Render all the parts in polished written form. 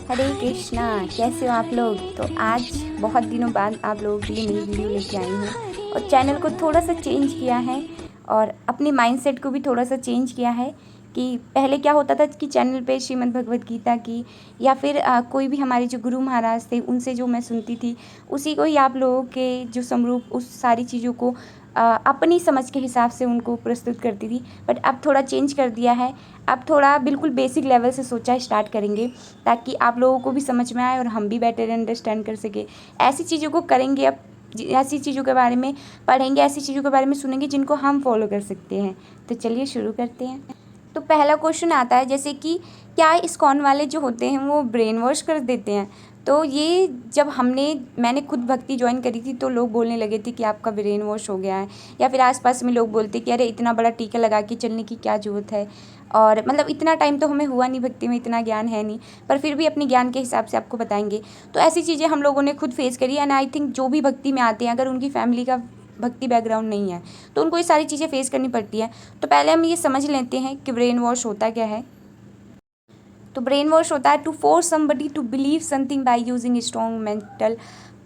हरे कृष्णा। कैसे हो आप लोग? तो आज बहुत दिनों बाद आप लोगों के लिए नई वीडियो लेके आई हूँ और चैनल को थोड़ा सा चेंज किया है और अपने माइंडसेट को भी थोड़ा सा चेंज किया है कि पहले क्या होता था कि चैनल पे श्रीमद् भगवद गीता की या फिर कोई भी हमारे जो गुरु महाराज थे उनसे जो मैं सुनती थी उसी को ही आप लोगों के जो समरूप उस सारी चीज़ों को अपनी समझ के हिसाब से उनको प्रस्तुत करती थी। बट अब थोड़ा चेंज कर दिया है। अब थोड़ा बिल्कुल बेसिक लेवल से सोचा स्टार्ट करेंगे ताकि आप लोगों को भी समझ में आए और हम भी बेटर अंडरस्टैंड कर सके। ऐसी चीज़ों को करेंगे अब, ऐसी चीज़ों के बारे में पढ़ेंगे, ऐसी चीज़ों के बारे में सुनेंगे जिनको हम फॉलो कर सकते हैं। तो चलिए शुरू करते हैं। तो पहला क्वेश्चन आता है जैसे कि क्या इस्कॉन वाले जो होते हैं वो ब्रेन वॉश कर देते हैं? तो ये जब मैंने खुद भक्ति ज्वाइन करी थी तो लोग बोलने लगे थे कि आपका ब्रेन वॉश हो गया है, या फिर आसपास में लोग बोलते कि अरे इतना बड़ा टीका लगा के चलने की क्या ज़रूरत है। और मतलब इतना टाइम तो हमें हुआ नहीं, भक्ति में इतना ज्ञान है नहीं, पर फिर भी अपने ज्ञान के हिसाब से आपको बताएंगे। तो ऐसी चीज़ें हम लोगों ने खुद फेस करी एंड आई थिंक जो भी भक्ति में आते हैं अगर उनकी फैमिली का भक्ति बैकग्राउंड नहीं है तो उनको ये सारी चीज़ें फेस करनी पड़ती है। तो पहले हम ये समझ लेते हैं कि ब्रेन वॉश होता क्या है। तो ब्रेन वॉश होता है to force somebody to believe something by using strong mental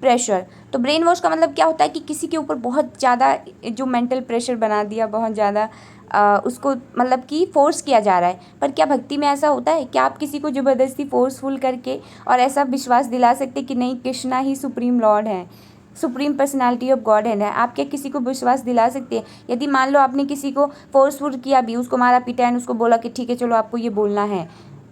pressure. तो ब्रेन वॉश का मतलब क्या होता है कि किसी के ऊपर बहुत ज़्यादा जो मेंटल प्रेशर बना दिया, बहुत ज़्यादा उसको मतलब कि फोर्स किया जा रहा है। पर क्या भक्ति में ऐसा होता है? क्या आप किसी को ज़बरदस्ती फोर्सफुल करके और ऐसा विश्वास दिला सकते कि नहीं कृष्णा ही सुप्रीम लॉर्ड है, सुप्रीम पर्सनालिटी ऑफ गॉड है? आप क्या किसी को विश्वास दिला सकते हैं? यदि मान लो आपने किसी को फोर्सफुल किया भी, उसको मारा पीटा एंड उसको बोला कि ठीक है चलो आपको ये बोलना है,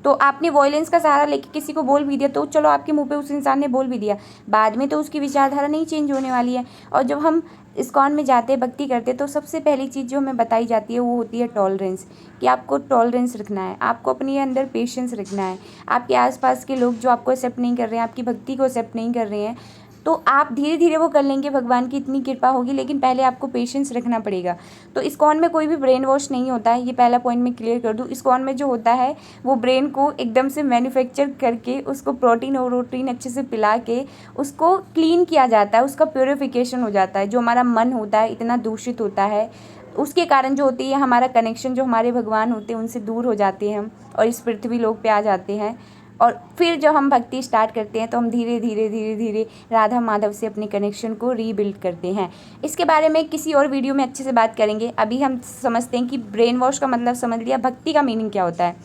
तो आपने वॉयलेंस का सहारा लेके किसी को बोल भी दिया, तो चलो आपके मुंह पे उस इंसान ने बोल भी दिया, बाद में तो उसकी विचारधारा नहीं चेंज होने वाली है। और जब हम इस्कॉन में जाते हैं, भक्ति करते हैं, तो सबसे पहली चीज़ जो हमें बताई जाती है वो होती है टॉलरेंस। कि आपको टॉलरेंस रखना है, आपको अपने अंदर पेशेंस रखना है। आपके आसपास के लोग जो आपको एक्सेप्ट नहीं कर रहे हैं, आपकी भक्ति को एक्सेप्ट नहीं कर रहे हैं, तो आप धीरे धीरे वो कर लेंगे, भगवान की इतनी कृपा होगी, लेकिन पहले आपको पेशेंस रखना पड़ेगा। तो इस्कॉन में कोई भी ब्रेन वॉश नहीं होता है, ये पहला पॉइंट मैं क्लियर कर दूँ। इस्कॉन में जो होता है वो ब्रेन को एकदम से मैन्युफैक्चर करके उसको प्रोटीन और प्रोटीन अच्छे से पिला के उसको क्लीन किया जाता है, उसका प्योरीफिकेशन हो जाता है। जो हमारा मन होता है इतना दूषित होता है, उसके कारण जो होती है हमारा कनेक्शन जो हमारे भगवान होते हैं उनसे दूर हो जाते हैं हम और इस पृथ्वी लोक पे आ जाते हैं। और फिर जब हम भक्ति स्टार्ट करते हैं तो हम धीरे धीरे धीरे धीरे राधा माधव से अपने कनेक्शन को रीबिल्ड करते हैं। इसके बारे में किसी और वीडियो में अच्छे से बात करेंगे। अभी हम समझते हैं कि ब्रेन वॉश का मतलब समझ लिया, भक्ति का मीनिंग क्या होता है।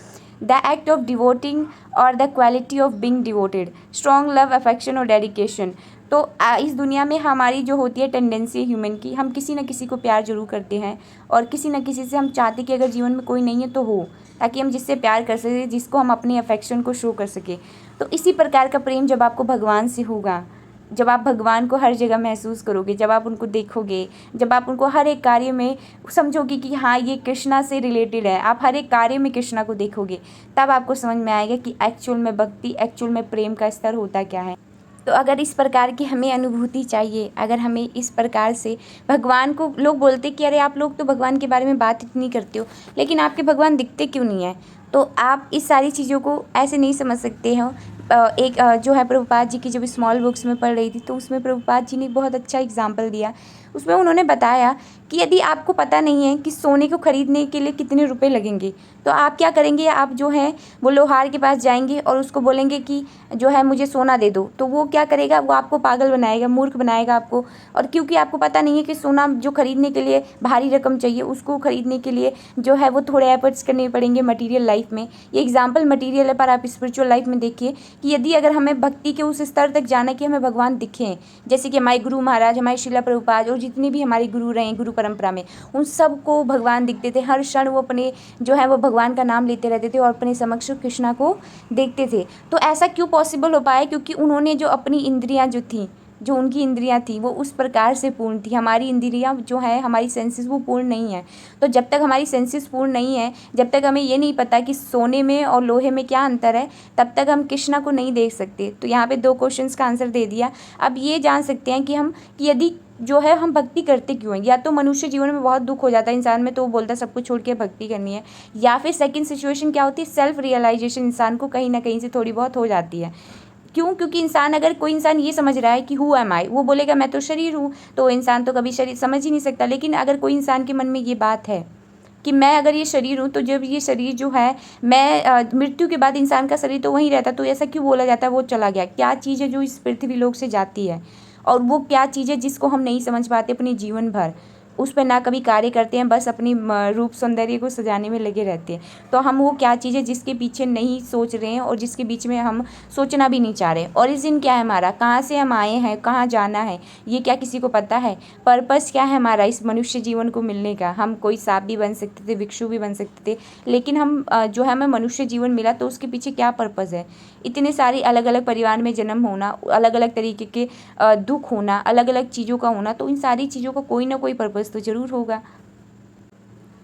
द एक्ट ऑफ डिवोटिंग और the quality of being devoted, strong love, affection और डेडिकेशन। तो इस दुनिया में हमारी जो होती है टेंडेंसी ह्यूमन की, हम किसी न किसी को प्यार जरूर करते हैं और किसी न किसी से हम चाहते कि अगर जीवन में कोई नहीं है तो हो, ताकि हम जिससे प्यार कर सकें, जिसको हम अपने अफेक्शन को शो कर सकें। तो इसी प्रकार का प्रेम जब आपको भगवान से होगा, जब आप भगवान को हर जगह महसूस करोगे, जब आप उनको देखोगे, जब आप उनको हर एक कार्य में समझोगे कि हाँ ये कृष्णा से रिलेटेड है, आप हर एक कार्य में कृष्णा को देखोगे, तब आपको समझ में आएगा कि एक्चुअल में भक्ति, एक्चुअल में प्रेम का स्तर होता क्या है। तो अगर इस प्रकार की हमें अनुभूति चाहिए, अगर हमें इस प्रकार से भगवान को, लोग बोलते कि अरे आप लोग तो भगवान के बारे में बात इतनी करते हो, लेकिन आपके भगवान दिखते क्यों नहीं है? तो आप इस सारी चीज़ों को ऐसे नहीं समझ सकते हो। एक जो है प्रभुपाद जी की जब स्मॉल बुक्स में पढ़ रही थी तो उसमें प्रभुपाद जी ने बहुत अच्छा एग्जाम्पल दिया। उसमें उन्होंने बताया कि यदि आपको पता नहीं है कि सोने को खरीदने के लिए कितने रुपए लगेंगे, तो आप क्या करेंगे? आप जो है वो लोहार के पास जाएंगे और उसको बोलेंगे कि जो है मुझे सोना दे दो, तो वो क्या करेगा? वो आपको पागल बनाएगा, मूर्ख बनाएगा आपको। और क्योंकि आपको पता नहीं है कि सोना जो खरीदने के लिए भारी रकम चाहिए, उसको खरीदने के लिए जो है वो थोड़े एफर्ट्स करने पड़ेंगे मटीरियल लाइफ में। ये एग्जाम्पल मटीरियल है, पर आप स्पिरिचुअल लाइफ में देखिए कि यदि अगर हमें भक्ति के उस स्तर तक जाना कि हमें भगवान दिखें, जैसे कि हमारे गुरु महाराज, हमारे शिला प्रभुपाद और जितने भी हमारे गुरु रहे गुरु परंपरा में, उन सबको भगवान दिखते थे। हर क्षण वो अपने जो है वो भगवान का नाम लेते रहते थे और अपने समक्ष कृष्णा को देखते थे। तो ऐसा क्यों पॉसिबल हो पाया? क्योंकि उन्होंने जो अपनी इंद्रियां जो थी, जो उनकी इंद्रियां थी वो उस प्रकार से पूर्ण थी। हमारी इंद्रियां जो है, हमारी सेंसेस वो पूर्ण नहीं है। तो जब तक हमारी सेंसेस पूर्ण नहीं है, जब तक हमें ये नहीं पता कि सोने में और लोहे में क्या अंतर है, तब तक हम कृष्णा को नहीं देख सकते। तो यहाँ पे 2 क्वेश्चंस का आंसर दे दिया। अब ये जान सकते हैं कि यदि जो है हम भक्ति करते क्यों हैं। या तो मनुष्य जीवन में बहुत दुख हो जाता है इंसान में, तो वो बोलता है सब कुछ छोड़ के भक्ति करनी है। या फिर सेकंड सिचुएशन क्या होती है? सेल्फ रियलाइजेशन इंसान को कहीं ना कहीं से थोड़ी बहुत हो जाती है। क्यों? क्योंकि अगर कोई इंसान ये समझ रहा है कि हु एम आई, वो बोलेगा मैं तो शरीर हूँ, तो इंसान तो कभी शरीर समझ ही नहीं सकता। लेकिन अगर कोई इंसान के मन में ये बात है कि मैं अगर ये शरीर हूँ, तो जब ये शरीर जो है, मैं मृत्यु के बाद इंसान का शरीर तो वहीं रहता, तो ऐसा क्यों बोला जाता है वो चला गया? क्या चीज़ है जो इस पृथ्वी लोक से जाती है, और वो क्या चीज़ है जिसको हम नहीं समझ पाते अपने जीवन भर, उस पर ना कभी कार्य करते हैं, बस अपनी रूप सौंदर्य को सजाने में लगे रहते हैं। तो हम वो क्या चीज़ है जिसके पीछे नहीं सोच रहे हैं और जिसके बीच में हम सोचना भी नहीं चाह रहे। ओरिजिन क्या है हमारा, कहाँ से हम आए हैं, कहाँ जाना है, ये क्या किसी को पता है? पर्पस क्या है हमारा इस मनुष्य जीवन को मिलने का? हम कोई सांप भी बन सकते थे, भिक्षु भी बन सकते थे, लेकिन हम जो है हमें मनुष्य जीवन मिला, तो उसके पीछे क्या पर्पज़ है? इतने सारे अलग अलग परिवार में जन्म होना, अलग अलग तरीके के दुख होना, अलग अलग चीज़ों का होना, तो इन सारी चीज़ों का कोई ना कोई पर्पज़ तो ज़रूर होगा।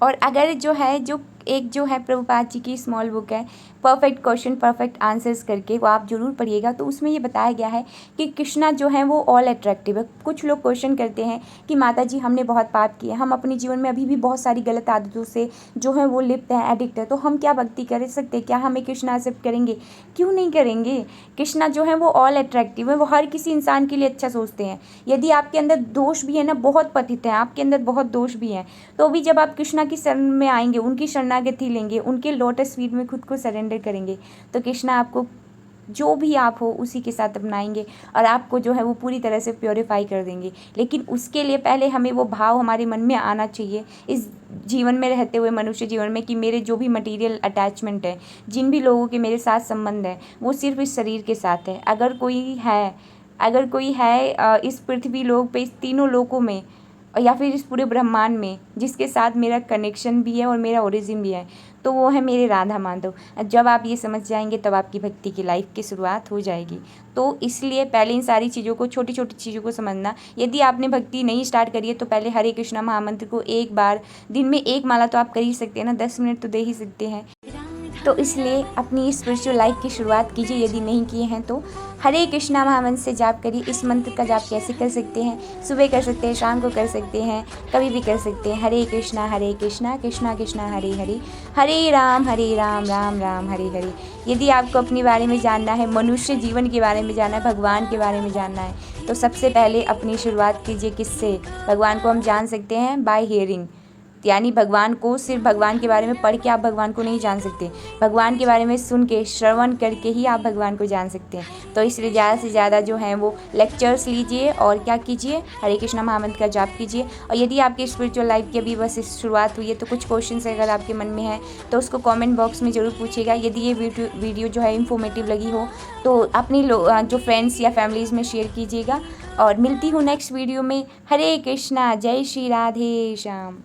और अगर जो है, जो एक जो है प्रभुपाद जी की स्मॉल बुक है, परफेक्ट क्वेश्चन परफेक्ट आंसर्स करके, वो आप ज़रूर पढ़िएगा। तो उसमें ये बताया गया है कि कृष्णा जो है वो ऑल अट्रैक्टिव है। कुछ लोग क्वेश्चन करते हैं कि माता जी हमने बहुत पाप किए, हम अपने जीवन में अभी भी बहुत सारी गलत आदतों से जो है वो लिप्त हैं, एडिक्ट है, तो हम क्या भक्ति कर सकते, क्या हमें कृष्णा एक्सेप्ट करेंगे? क्यों नहीं करेंगे? कृष्णा जो है वो ऑल अट्रैक्टिव है, वो हर किसी इंसान के लिए अच्छा सोचते हैं। यदि आपके अंदर दोष भी है ना, बहुत पतित हैं, आपके अंदर बहुत दोष भी हैं, तो भी जब आप कृष्णा की शरण में आएंगे, उनकी शरणागति लेंगे, उनके लोटस फीट में खुद को सरेंडर करेंगे, तो कृष्णा आपको जो भी आप हो उसी के साथ अपनाएंगे और आपको जो है वो पूरी तरह से प्योरीफाई कर देंगे। लेकिन उसके लिए पहले हमें वो भाव हमारे मन में आना चाहिए इस जीवन में रहते हुए, मनुष्य जीवन में, कि मेरे जो भी मटेरियल अटैचमेंट है, जिन भी लोगों के मेरे साथ संबंध है, वो सिर्फ इस शरीर के साथ है। अगर कोई है इस पृथ्वी लोक पे, इस तीनों लोकों में, या फिर इस पूरे ब्रह्मांड में, जिसके साथ मेरा कनेक्शन भी है और मेरा ओरिजिन भी है, तो वो है मेरे राधा माधव। जब आप ये समझ जाएंगे तब आपकी भक्ति की लाइफ की शुरुआत हो जाएगी। तो इसलिए पहले इन सारी चीज़ों को, छोटी छोटी चीज़ों को समझना। यदि आपने भक्ति नहीं स्टार्ट करी है तो पहले हरे कृष्णा महामंत्र को एक बार, दिन में एक माला तो आप कर ही सकते हैं ना, 10 मिनट तो दे ही सकते हैं। तो इसलिए अपनी स्पिरिचुअल लाइफ की शुरुआत कीजिए। यदि नहीं किए हैं तो हरे कृष्णा महामंत्र से जाप करिए। इस मंत्र का जाप कैसे कर सकते हैं? सुबह कर सकते हैं, शाम को कर सकते हैं, कभी भी कर सकते हैं। हरे कृष्णा कृष्णा कृष्णा हरे हरे, हरे राम राम राम हरे हरे। यदि आपको अपने बारे में जानना है, मनुष्य जीवन के बारे में जानना है, भगवान के बारे में जानना है, तो सबसे पहले अपनी शुरुआत कीजिए किससे? भगवान को हम जान सकते हैं बाय हियरिंग, यानी भगवान को सिर्फ भगवान के बारे में पढ़ के आप भगवान को नहीं जान सकते, भगवान के बारे में सुन के, श्रवण करके ही आप भगवान को जान सकते हैं। तो इसलिए ज़्यादा से ज़्यादा जो है वो लेक्चर्स लीजिए और क्या कीजिए, हरे कृष्णा महामंत्र का जाप कीजिए। और यदि आपकी स्पिरिचुअल लाइफ की अभी बस शुरुआत हुई है तो कुछ क्वेश्चंस अगर आपके मन में है तो उसको कमेंट बॉक्स में ज़रूर पूछिएगा। यदि ये वीडियो जो है इन्फॉर्मेटिव लगी हो तो अपनी जो फ्रेंड्स या फैमिलीज़ में शेयर कीजिएगा। और मिलती हूँ नेक्स्ट वीडियो में। हरे कृष्णा, जय श्री राधे श्याम।